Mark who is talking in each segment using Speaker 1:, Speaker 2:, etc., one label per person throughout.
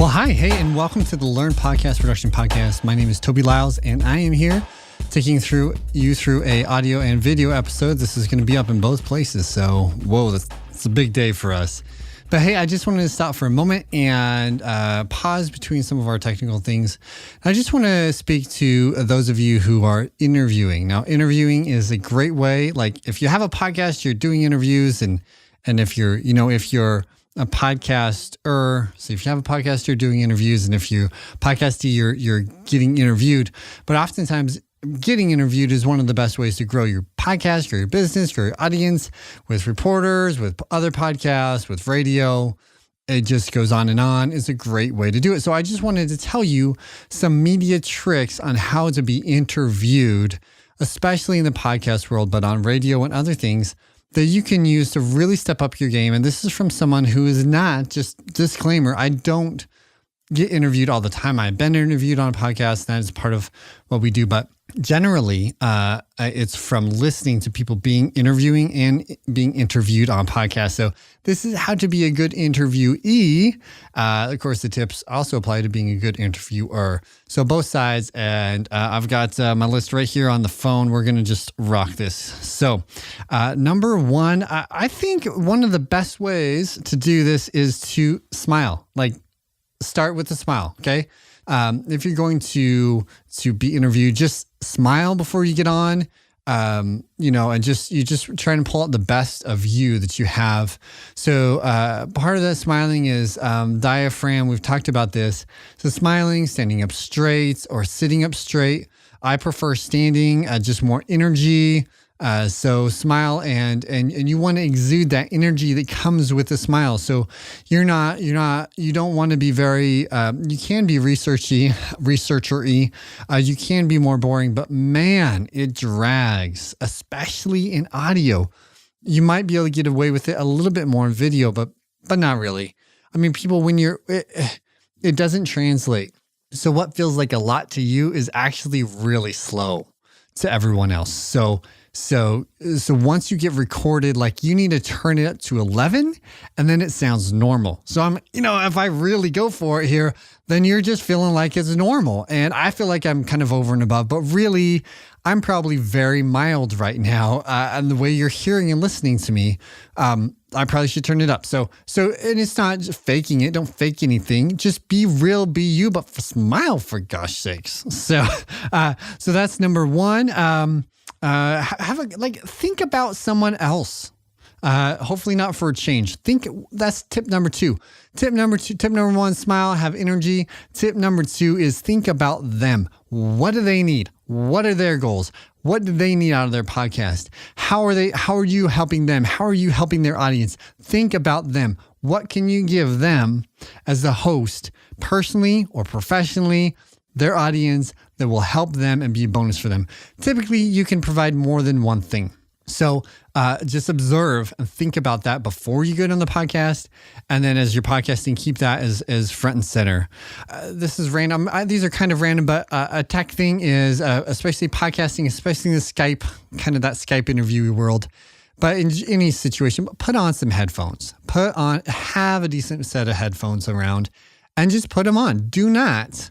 Speaker 1: Well, hi, hey, and welcome to the Learn Podcast Production Podcast. My name is Toby Lyles, and I am here taking you through a audio and video episode. This is going to be up in both places, so whoa, that's a big day for us. But hey, I just wanted to stop for a moment and pause between some of our technical things. I just want to speak to those of you who are interviewing. Now, interviewing is a great way. Like if you have a podcast, you're doing interviews, and if you're a podcaster, so if you have a podcast, you're doing interviews, and if you're podcasty, you're getting interviewed. But oftentimes, getting interviewed is one of the best ways to grow your podcast, grow your business, grow your audience with reporters, with other podcasts, with radio. It just goes on and on. It's a great way to do it. So I just wanted to tell you some media tricks on how to be interviewed, especially in the podcast world, but on radio and other things that you can use to really step up your game. And this is from someone who is not, just disclaimer, I don't get interviewed all the time. I've been interviewed on a podcast, and that is part of what we do. But generally, it's from listening to people interviewing and being interviewed on podcasts. So this is how to be a good interviewee. Of course, the tips also apply to being a good interviewer. So both sides, and I've got my list right here on the phone. We're going to just rock this. So number one, I think one of the best ways to do this is to smile. Like, start with a smile, okay? If you're going to be interviewed, just smile before you get on, and you just try and pull out the best of you that you have. So part of that smiling is diaphragm. We've talked about this. So smiling, standing up straight, or sitting up straight. I prefer standing, just more energy. So smile and you want to exude that energy that comes with a smile. So you don't want to be very, you can be researcher-y. You can be more boring, but man, it drags, especially in audio. You might be able to get away with it a little bit more in video, but not really. I mean, people, when it doesn't translate. So what feels like a lot to you is actually really slow to everyone else. So once you get recorded, like, you need to turn it up to 11 and then it sounds normal. So if I really go for it here, then you're just feeling like it's normal. And I feel like I'm kind of over and above, but really I'm probably very mild right now. And the way you're hearing and listening to me, I probably should turn it up. So, and it's not just faking it. Don't fake anything. Just be real, be you, but smile, for gosh sakes. So that's number one. Think about someone else. Hopefully not for a change. That's tip number two. Tip number one, smile, have energy. Tip number two is think about them. What do they need? What are their goals? What do they need out of their podcast? How are you helping them? How are you helping their audience? Think about them. What can you give them as the host, personally or professionally, their audience, that will help them and be a bonus for them? Typically, you can provide more than one thing. So just observe and think about that before you get on the podcast. And then as you're podcasting, keep that as front and center. This is random. These are kind of random, but a tech thing is, especially podcasting, especially in the Skype, kind of that Skype interview world. But in any situation, put on some headphones. Have a decent set of headphones around and just put them on. Do not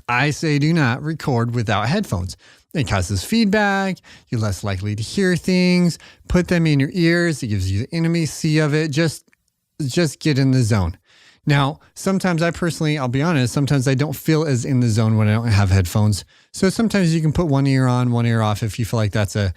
Speaker 1: record without headphones. It causes feedback. You're less likely to hear things. Put them in your ears. It gives you the intimacy of it. Just get in the zone. Now, sometimes I'll be honest, sometimes I don't feel as in the zone when I don't have headphones. So sometimes you can put one ear on, one ear off if you feel like that's a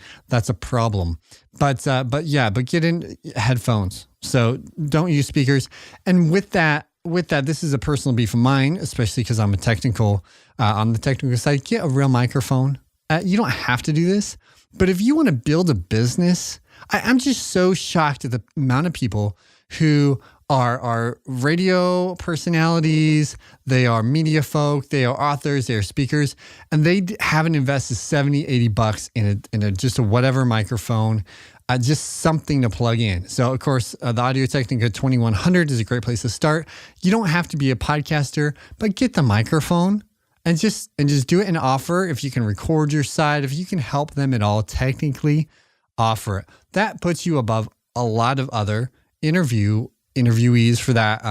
Speaker 1: problem. But get in headphones. So don't use speakers. And with that, this is a personal beef of mine, especially because I'm on the technical side. Get a real microphone. You don't have to do this, but if you want to build a business, I'm just so shocked at the amount of people who are radio personalities, they are media folk, they are authors, they are speakers, and they haven't invested $70, $80 in just a whatever microphone. Just something to plug in. So, of course, the Audio-Technica 2100 is a great place to start. You don't have to be a podcaster, but get the microphone and just do it and offer. If you can record your side, if you can help them at all, technically offer it. That puts you above a lot of other interview interviewees for that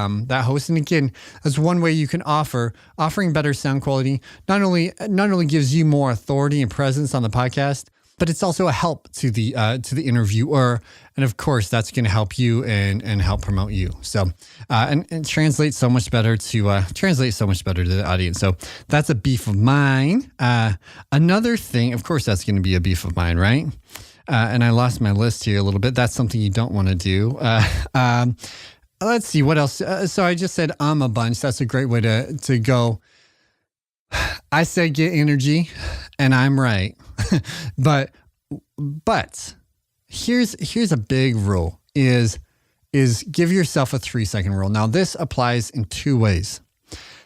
Speaker 1: host. And again, that's one way you can offering better sound quality. Not only gives you more authority and presence on the podcast, but it's also a help to the interviewer, and of course that's going to help you and help promote you. So and translate so much better to the audience. So that's a beef of mine. Another thing, of course, that's going to be a beef of mine, right? And I lost my list here a little bit. That's something you don't want to do. Let's see what else. So I just said a bunch. That's a great way to go. I said get energy, and I'm right. but here's a big rule is give yourself a 3-second rule. Now this applies in 2 ways.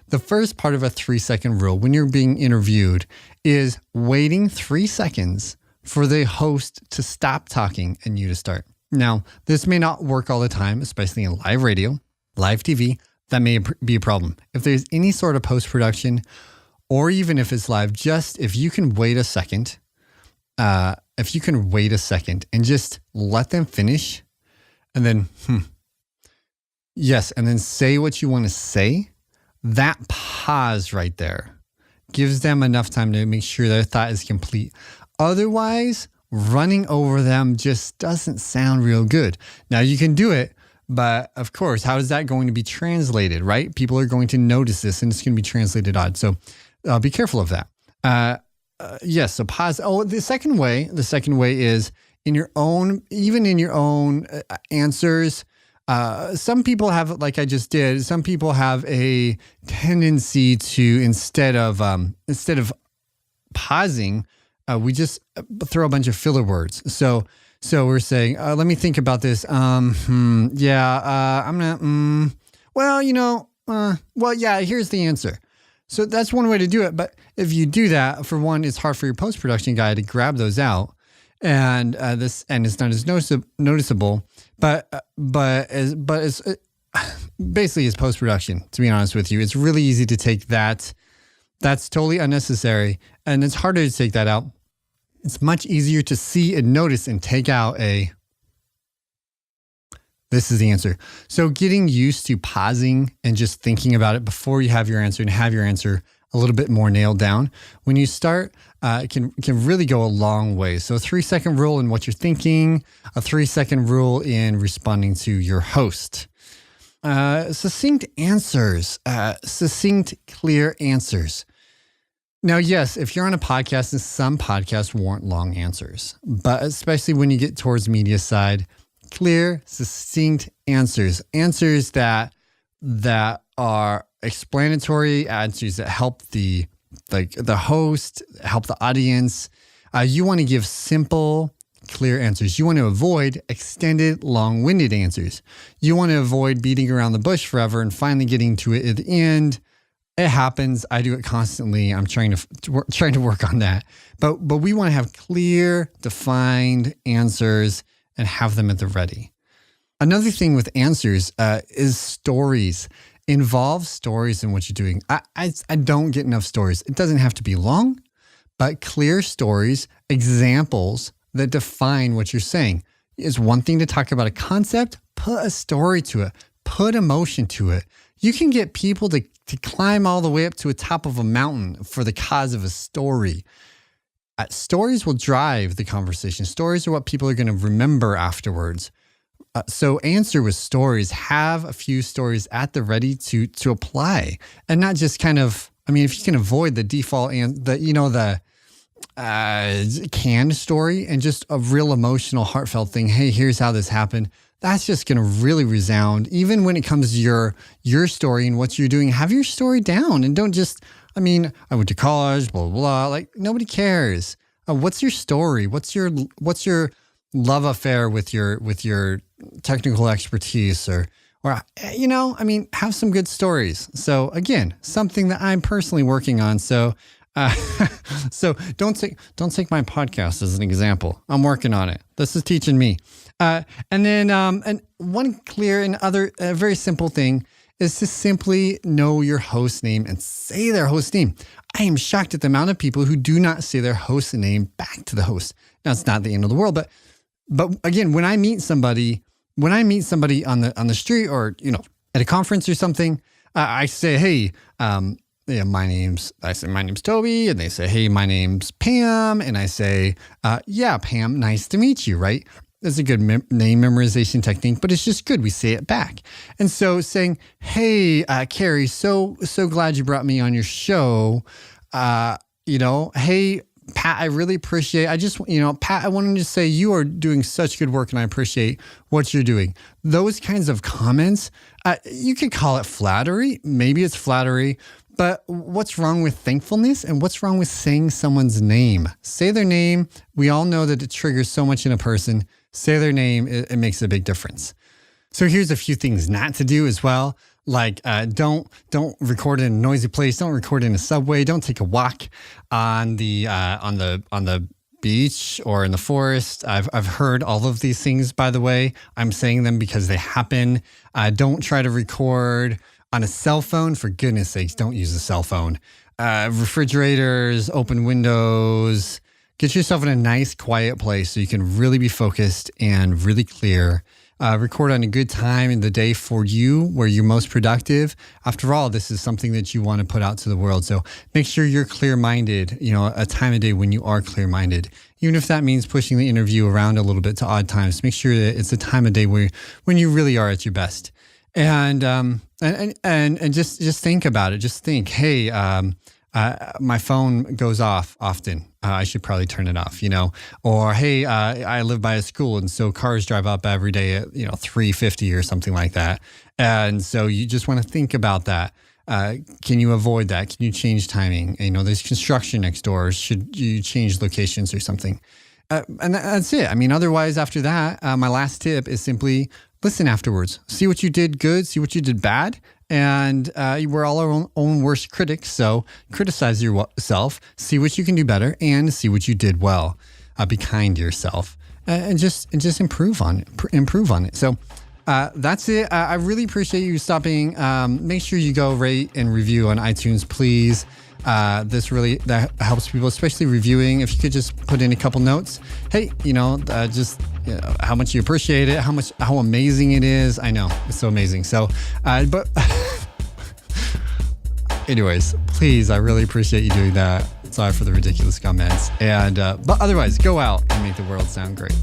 Speaker 1: The first part of a 3-second rule when you're being interviewed is waiting 3 seconds for the host to stop talking and you to start. Now, this may not work all the time, especially in live radio, live TV. That may be a problem. If there's any sort of post-production, or even if it's live, just if you can wait a second, and just let them finish, and then, yes, and then say what you want to say, that pause right there gives them enough time to make sure their thought is complete. Otherwise, running over them just doesn't sound real good. Now, you can do it, but of course, how is that going to be translated, right? People are going to notice this and it's going to be translated odd. So be careful of that. Yes, so pause. Oh, the second way is in your own answers. Some people have, like I just did, some people have a tendency to, instead of pausing, we just throw a bunch of filler words. So we're saying, let me think about this. I'm gonna, here's the answer. So that's one way to do it. But if you do that, for one, it's hard for your post-production guy to grab those out, and it's not as noticeable. But it's basically it's post-production. To be honest with you, it's really easy to take that. That's totally unnecessary, and it's harder to take that out. It's much easier to see and notice and take out this is the answer. So getting used to pausing and just thinking about it before you have your answer and have your answer a little bit more nailed down. When you start, it can really go a long way. So a 3-second rule in what you're thinking, a 3-second rule in responding to your host. Succinct answers, clear answers. Now, yes, if you're on a podcast, and some podcasts warrant long answers, but especially when you get towards media side, clear, succinct answers that are explanatory, answers that help the host, help the audience. You want to give simple, clear answers. You want to avoid extended, long-winded answers. You want to avoid beating around the bush forever and finally getting to it at the end. It happens. I do it constantly. I'm trying to work on that. But we want to have clear, defined answers and have them at the ready. Another thing with answers is stories. Involve stories in what you're doing. I don't get enough stories. It doesn't have to be long, but clear stories, examples that define what you're saying. It's one thing to talk about a concept, put a story to it, put emotion to it. You can get people to climb all the way up to the top of a mountain for the cause of a story. Stories will drive the conversation. Stories are what people are going to remember afterwards. So answer with stories. Have a few stories at the ready to apply, and not just kind of. I mean, if you can avoid the default and the canned story and just a real emotional, heartfelt thing. Hey, here's how this happened. That's just going to really resound. Even when it comes to your story and what you're doing, have your story down and don't just. I mean, I went to college, blah, blah, blah. Like, nobody cares. What's your story? What's your love affair with your technical expertise or have some good stories. So again, something that I'm personally working on. So so don't take my podcast as an example. I'm working on it. This is teaching me. And one clear and other very simple thing is to simply know your host name and say their host name. I am shocked at the amount of people who do not say their host name back to the host. Now, it's not the end of the world, but again, when I meet somebody, when I meet somebody on the street or, at a conference or something, I say, hey, my name's Toby. And they say, hey, my name's Pam. And I say, yeah, Pam, nice to meet you, right? That's a good name memorization technique, but it's just good. We say it back. And so saying, hey, Carrie, so glad you brought me on your show. Hey, Pat, I really appreciate, Pat, I wanted to say you are doing such good work and I appreciate what you're doing. Those kinds of comments, you could call it flattery. Maybe it's flattery, but what's wrong with thankfulness and what's wrong with saying someone's name? Say their name. We all know that it triggers so much in a person. Say their name. It makes a big difference. So here's a few things not to do as well. Like don't record in a noisy place. Don't record in a subway. Don't take a walk on the beach or in the forest. I've heard all of these things, by the way. I'm saying them because they happen. Don't try to record on a cell phone. For goodness sakes, don't use a cell phone. Refrigerators, open windows. Get yourself in a nice, quiet place so you can really be focused and really clear. Record on a good time in the day for you where you're most productive. After all, this is something that you want to put out to the world. So make sure you're clear-minded, a time of day when you are clear-minded. Even if that means pushing the interview around a little bit to odd times, make sure that it's a time of day when you really are at your best. And just think about it. Just think, hey, my phone goes off often. I should probably turn it off, or, hey, I live by a school and so cars drive up every day at, 3:50 or something like that. And so you just want to think about that. Can you avoid that? Can you change timing? There's construction next door. Should you change locations or something? And that's it. Otherwise after that, my last tip is simply listen afterwards. See what you did good, see what you did bad. And we're all our own worst critics, so criticize yourself, see what you can do better, and see what you did well. Be kind to yourself, and just improve on it. So that's it. I really appreciate you stopping. Make sure you go rate and review on iTunes, please. That helps people, especially reviewing. If you could just put in a couple notes. Hey, how much you appreciate it, how amazing it is. I know it's so amazing. So, but anyways, please, I really appreciate you doing that. Sorry for the ridiculous comments. And, but otherwise, go out and make the world sound great.